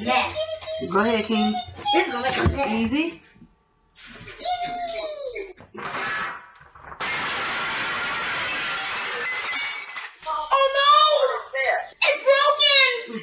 Mess. Go ahead, King. This is gonna make a mess. Easy.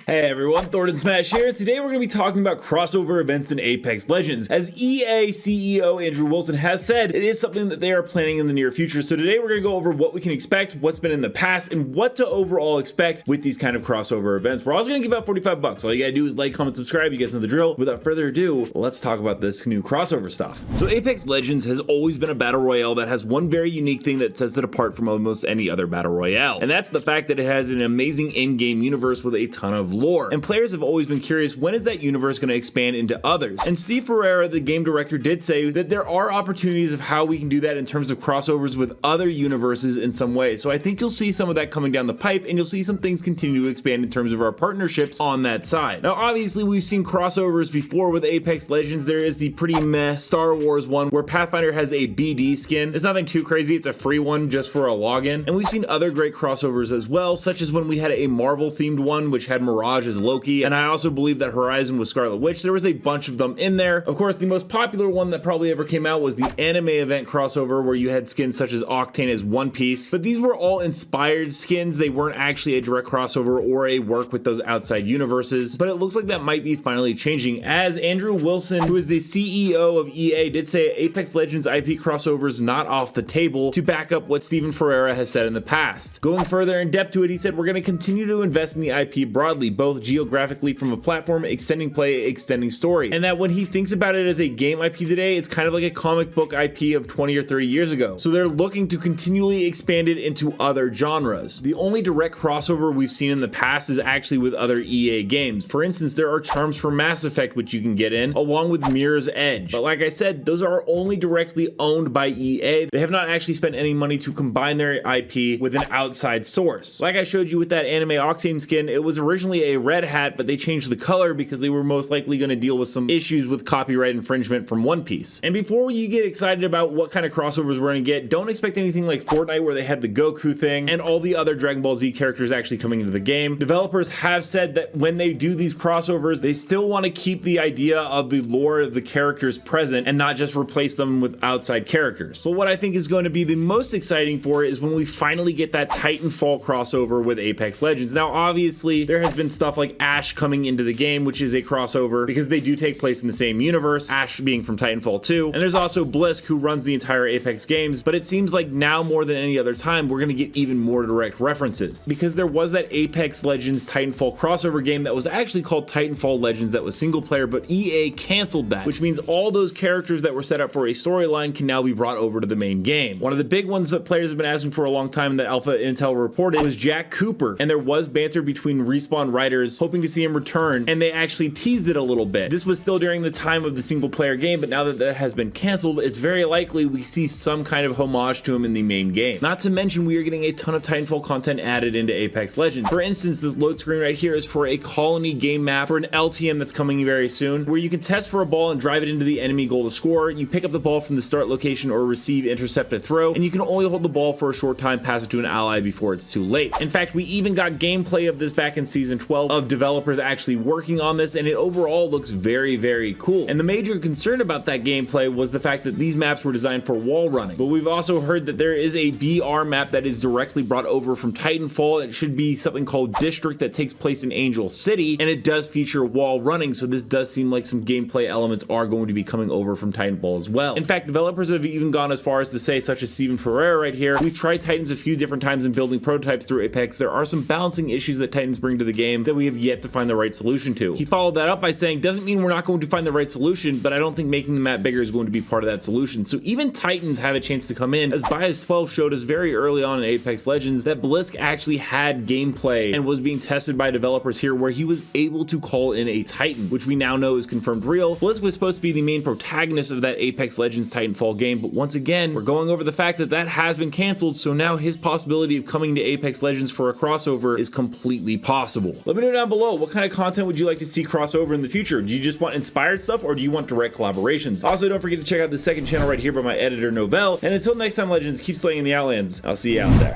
Hey everyone, Thordan Smash here. Today we're going to be talking about crossover events in Apex Legends. As EA CEO Andrew Wilson has said, it is something that they are planning in the near future. So today we're going to go over what we can expect, what's been in the past, and what to overall expect with these kind of crossover events. We're also going to give out 45 bucks. All you gotta do is like, comment, subscribe. You guys know the drill. Without further ado, let's talk about this new crossover stuff. So Apex Legends has always been a battle royale that has one very unique thing that sets it apart from almost any other battle royale. And that's the fact that it has an amazing in-game universe with a ton of lore. And players have always been curious, when is that universe going to expand into others? And Steve Ferreira, the game director, did say that there are opportunities of how we can do that in terms of crossovers with other universes in some way. So I think you'll see some of that coming down the pipe, and you'll see some things continue to expand in terms of our partnerships on that side. Now, obviously, we've seen crossovers before with Apex Legends. There is the pretty meh Star Wars one where Pathfinder has a BD skin. It's nothing too crazy. It's a free one just for a login. And we've seen other great crossovers as well, such as when we had a Marvel themed one, which had Mirage as Loki, and I also believe that Horizon was Scarlet Witch. There was a bunch of them in there. Of course, the most popular one that probably ever came out was the anime event crossover, where you had skins such as Octane as One Piece, but these were all inspired skins. They weren't actually a direct crossover or a work with those outside universes, but it looks like that might be finally changing, as Andrew Wilson, who is the CEO of EA, did say Apex Legends IP crossovers not off the table, to back up what Steven Ferreira has said in the past. Going further in depth to it, he said, "We're going to continue to invest in the IP broadly, both geographically from a platform, extending play, extending story." And that when he thinks about it as a game IP today, it's kind of like a comic book IP of 20 or 30 years ago. So they're looking to continually expand it into other genres. The only direct crossover we've seen in the past is actually with other EA games. For instance, there are charms for Mass Effect which you can get in, along with Mirror's Edge. But like I said, those are only directly owned by EA. They have not actually spent any money to combine their IP with an outside source. Like I showed you with that anime Octane skin, it was originally a red hat, but they changed the color because they were most likely going to deal with some issues with copyright infringement from One Piece. And before you get excited about what kind of crossovers we're going to get, don't expect anything like Fortnite where they had the Goku thing and all the other Dragon Ball Z characters actually coming into the game. Developers have said that when they do these crossovers, they still want to keep the idea of the lore of the characters present and not just replace them with outside characters. So what I think is going to be the most exciting for it is when we finally get that Titanfall crossover with Apex Legends. Now, obviously, there has been stuff like Ash coming into the game, which is a crossover because they do take place in the same universe, Ash being from Titanfall 2. And there's also Blisk, who runs the entire Apex games, but it seems like now more than any other time, we're going to get even more direct references, because there was that Apex Legends Titanfall crossover game that was actually called Titanfall Legends that was single player, but EA canceled that, which means all those characters that were set up for a storyline can now be brought over to the main game. One of the big ones that players have been asking for a long time that Alpha Intel reported was Jack Cooper, and there was banter between Respawn writers hoping to see him return, and they actually teased it a little bit. This was still during the time of the single player game, but now that that has been canceled, it's very likely we see some kind of homage to him in the main game. Not to mention, we are getting a ton of Titanfall content added into Apex Legends. For instance, this load screen right here is for a colony game map for an LTM that's coming very soon, where you can test for a ball and drive it into the enemy goal to score. You pick up the ball from the start location or receive, intercept, a throw, and you can only hold the ball for a short time, pass it to an ally before it's too late. In fact, we even got gameplay of this back in season 12 of developers actually working on this, and it overall looks very, very cool. And the major concern about that gameplay was the fact that these maps were designed for wall running. But we've also heard that there is a BR map that is directly brought over from Titanfall. It should be something called District that takes place in Angel City, and it does feature wall running, so this does seem like some gameplay elements are going to be coming over from Titanfall as well. In fact, developers have even gone as far as to say, such as Steven Ferreira right here, we've tried Titans a few different times in building prototypes through Apex. There are some balancing issues that Titans bring to the game that we have yet to find the right solution to. He followed that up by saying, doesn't mean we're not going to find the right solution, but I don't think making the map bigger is going to be part of that solution. So even Titans have a chance to come in, as Bias 12 showed us very early on in Apex Legends that Blisk actually had gameplay and was being tested by developers here where he was able to call in a Titan, which we now know is confirmed real. Blisk was supposed to be the main protagonist of that Apex Legends Titanfall game, but once again, we're going over the fact that that has been canceled, so now his possibility of coming to Apex Legends for a crossover is completely possible. Let me know down below, what kind of content would you like to see crossover in the future? Do you just want inspired stuff, or do you want direct collaborations? Also, don't forget to check out the second channel right here by my editor Novell, and until next time, Legends, keep slaying in the Outlands. I'll see you out there.